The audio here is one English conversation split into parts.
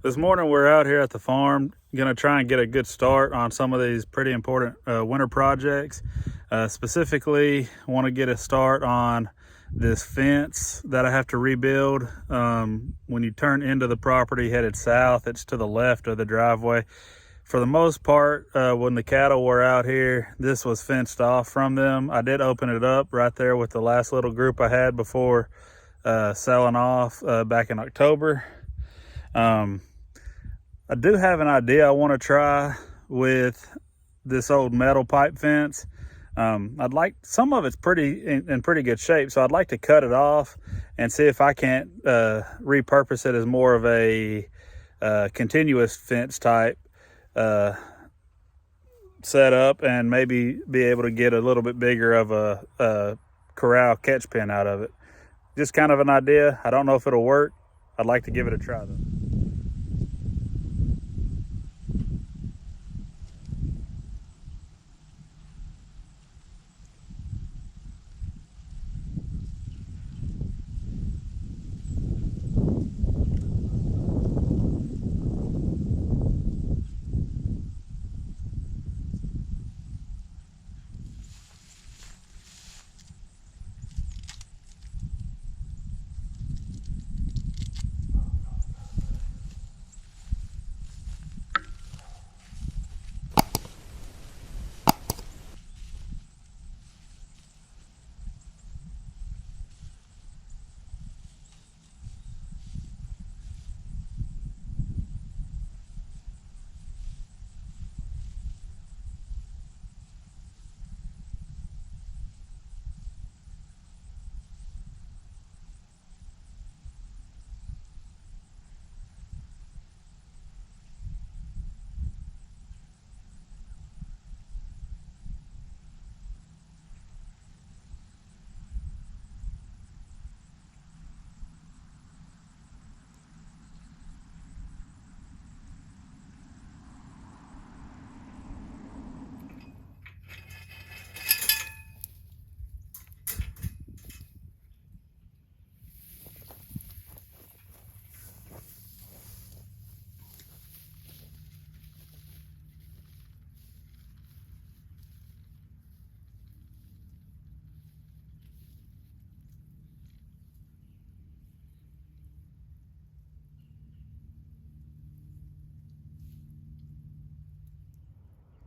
This morning we're out here at the farm, gonna try and get a good start on some of these pretty important winter projects. Specifically, want to get a start on this fence that I have to rebuild. When you turn into the property headed south, it's to the left of the driveway. For the most part, when the cattle were out here, this was fenced off from them. I did open it up right there with the last little group I had before selling off back in October. I do have an idea I want to try with this old metal pipe fence. I'd like, some of it's in pretty good shape, so I'd like to cut it off and see if I can't repurpose it as more of a continuous fence type setup, and maybe be able to get a little bit bigger of a corral catch pen out of it. Just kind of an idea. I don't know if it'll work. I'd like to give it a try though.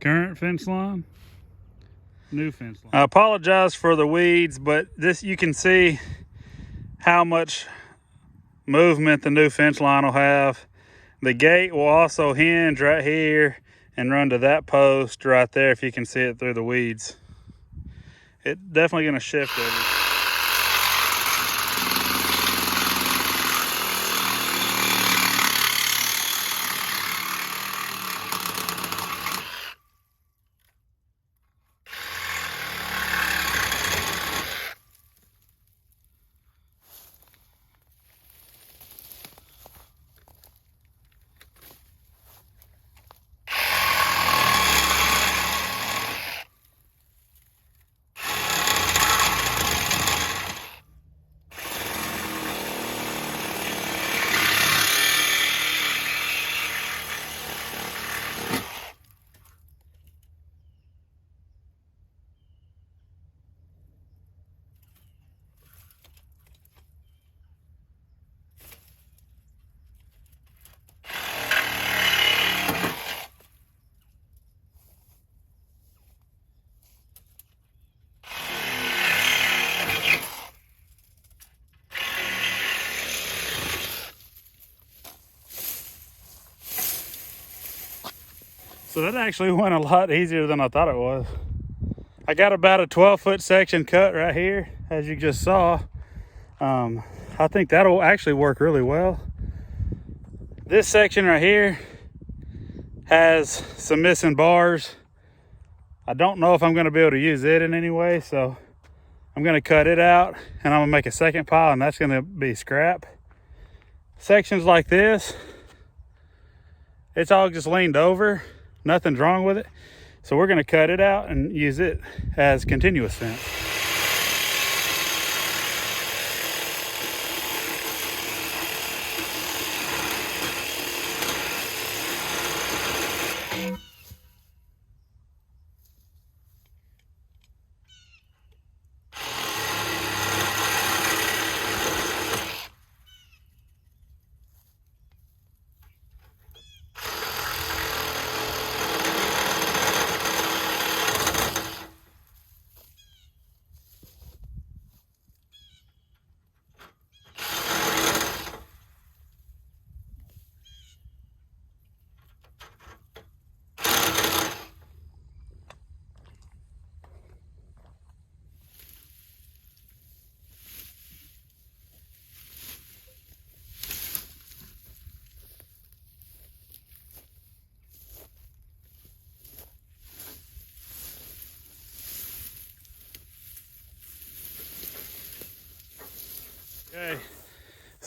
Current fence line, new fence line. I apologize for the weeds, but this, you can see how much movement the new fence line will have. The gate will also hinge right here and run to that post right there, if you can see it through the weeds. It's definitely going to shift everything. So that actually went a lot easier than I thought it was. I got about a 12-foot section cut right here, as you just saw. I think that'll actually work really well. This section right here has some missing bars. I don't know if I'm gonna be able to use it in any way, so I'm gonna cut it out and I'm gonna make a second pile, and that's gonna be scrap. Sections like this, it's all just leaned over. Nothing's wrong with it. So we're going to cut it out and use it as continuous fence.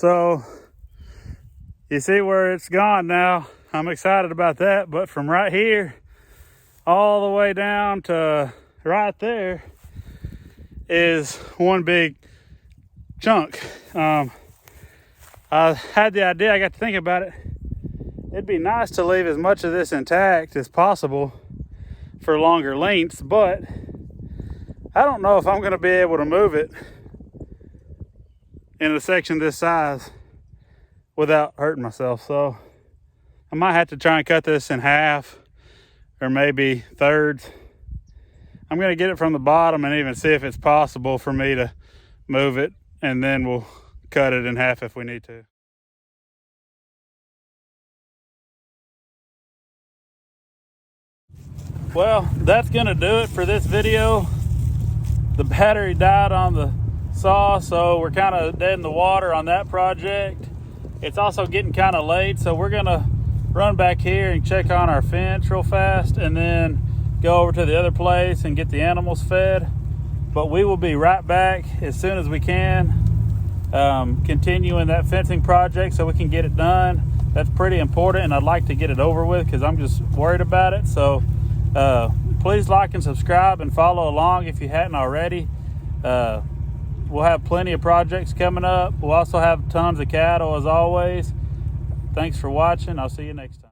So you see where it's gone now. I'm excited about that, but from right here all the way down to right there is one big chunk. I had the idea, I got to think about it. It'd be nice to leave as much of this intact as possible for longer lengths, but I don't know if I'm going to be able to move it in a section this size without hurting myself. So I might have to try and cut this in half or maybe thirds. I'm going to get it from the bottom and even see if it's possible for me to move it, and then we'll cut it in half if we need to. Well, that's going to do it for this video. The battery died on the saw, so we're kind of dead in the water on that project. It's also getting kind of late, so we're going to run back here and check on our fence real fast and then go over to the other place and get the animals fed. But we will be right back as soon as we can, continuing that fencing project so we can get it done. That's pretty important, and I'd like to get it over with because I'm just worried about it. So please like and subscribe and follow along if you hadn't already. We'll have plenty of projects coming up. We'll also have tons of cattle as always. Thanks for watching. I'll see you next time.